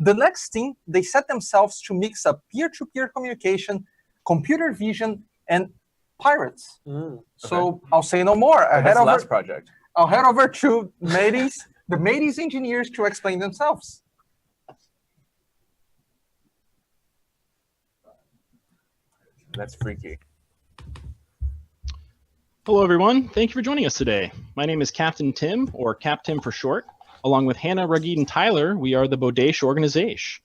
the next thing, they set themselves to mix up peer-to-peer communication, computer vision, and pirates. So I'll say no more. That's the last project. I'll head over to Mateys, the Mateys engineers, to explain themselves. That's freaky. Hello, everyone. Thank you for joining us today. My name is Captain Tim, or Cap Tim for short. Along with Hannah, Ragid, and Tyler, we are the Bodacious organization.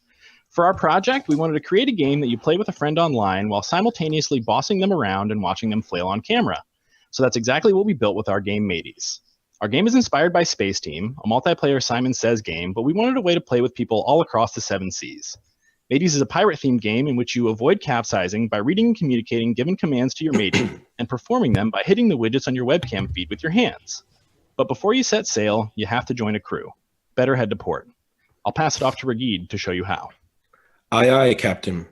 For our project, we wanted to create a game that you play with a friend online while simultaneously bossing them around and watching them flail on camera. So that's exactly what we built with our game Mateys. Our game is inspired by Space Team, a multiplayer Simon Says game, but we wanted a way to play with people all across the 7 seas. Mateys is a pirate-themed game in which you avoid capsizing by reading and communicating given commands to your matey and performing them by hitting the widgets on your webcam feed with your hands. But before you set sail, you have to join a crew. Better head to port. I'll pass it off to Ragid to show you how. Aye, aye, Captain.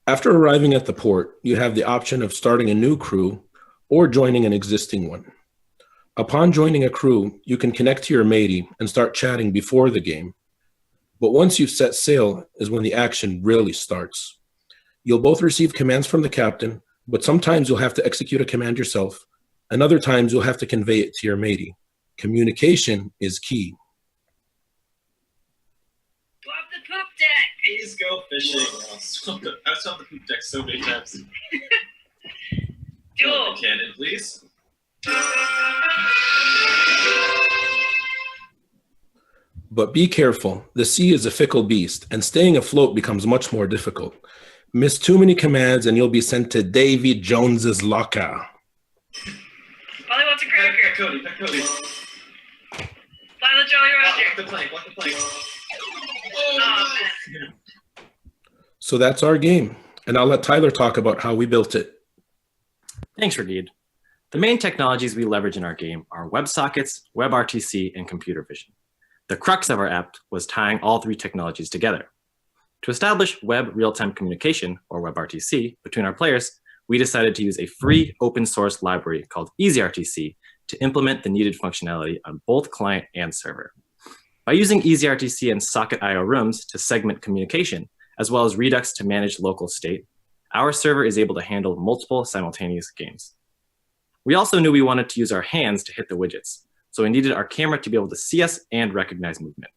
After arriving at the port, you have the option of starting a new crew or joining an existing one. Upon joining a crew, you can connect to your matey and start chatting before the game. But once you've set sail is when the action really starts. You'll both receive commands from the captain, but sometimes you'll have to execute a command yourself, and other times you'll have to convey it to your matey. Communication is key. Go up the poop deck! Please go fishing. I've swapped the poop deck so many times. Duel! Cannon, please. But be careful, the sea is a fickle beast, and staying afloat becomes much more difficult. Miss too many commands and you'll be sent to Davy Jones's locker. Ollie wants a cracker. Back Cody. Fly the Jolly Roger. Block the plank. Oh, man. So that's our game, and I'll let Tyler talk about how we built it. Thanks, Ragid. The main technologies we leverage in our game are WebSockets, WebRTC, and computer vision. The crux of our app was tying all 3 technologies together. To establish web real-time communication, or WebRTC, between our players, we decided to use a free open source library called EasyRTC to implement the needed functionality on both client and server. By using EasyRTC and Socket.io rooms to segment communication, as well as Redux to manage local state, our server is able to handle multiple simultaneous games. We also knew we wanted to use our hands to hit the widgets, so we needed our camera to be able to see us and recognize movement.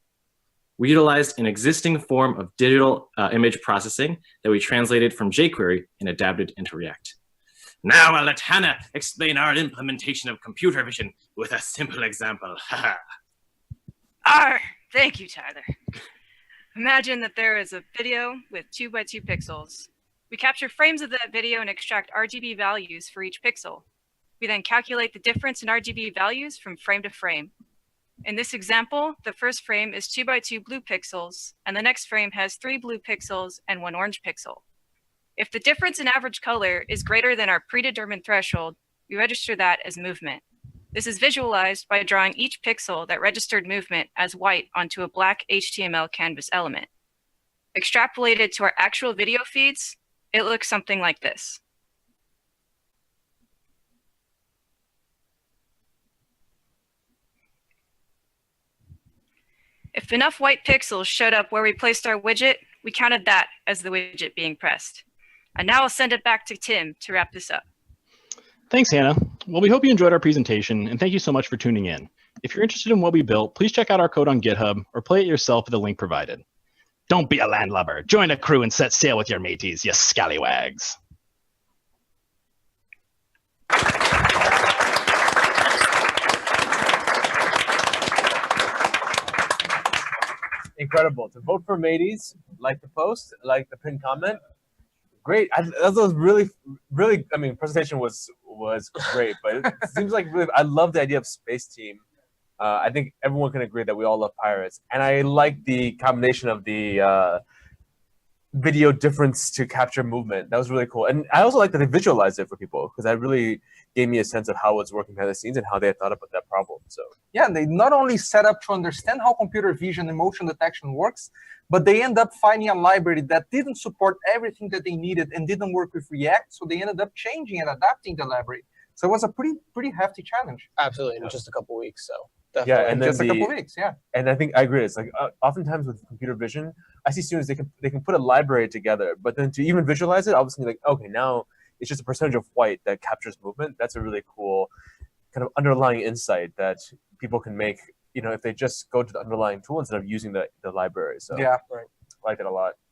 We utilized an existing form of digital image processing that we translated from jQuery and adapted into React. Now I'll let Hannah explain our implementation of computer vision with a simple example. Thank you, Tyler. Imagine that there is a video with 2 by 2 pixels. We capture frames of that video and extract RGB values for each pixel. We then calculate the difference in RGB values from frame to frame. In this example, the first frame is 2 by 2 blue pixels, and the next frame has 3 blue pixels and 1 orange pixel. If the difference in average color is greater than our predetermined threshold, we register that as movement. This is visualized by drawing each pixel that registered movement as white onto a black HTML canvas element. Extrapolated to our actual video feeds, it looks something like this. If enough white pixels showed up where we placed our widget, we counted that as the widget being pressed. And now I'll send it back to Tim to wrap this up. Thanks, Hannah. Well, we hope you enjoyed our presentation, and thank you so much for tuning in. If you're interested in what we built, please check out our code on GitHub or play it yourself at the link provided. Don't be a landlubber. Join a crew and set sail with your mateys, you scallywags. Incredible. To vote for Mateys, like the post, like the pinned comment. Great. That was really, I mean, presentation was great, but it seems like really, I love the idea of Space Team. I think everyone can agree that we all love pirates. And I like the combination of the video difference to capture movement. That was really cool. And I also like that they visualized it for people, because that really gave me a sense of how it's working behind the scenes and how they thought about that problem. So yeah, they not only set up to understand how computer vision and motion detection works, but they end up finding a library that didn't support everything that they needed and didn't work with React. So they ended up changing and adapting the library. So it was a pretty hefty challenge. Absolutely, in just a couple weeks. So Yeah, and then just a couple weeks. Yeah. And I think I agree. It's like oftentimes with computer vision, I see students they can put a library together, but then to even visualize it, obviously like okay, now it's just a percentage of white that captures movement. That's a really cool kind of underlying insight that people can make. You know, if they just go to the underlying tool instead of using the library. So Yeah. Right. I like it a lot.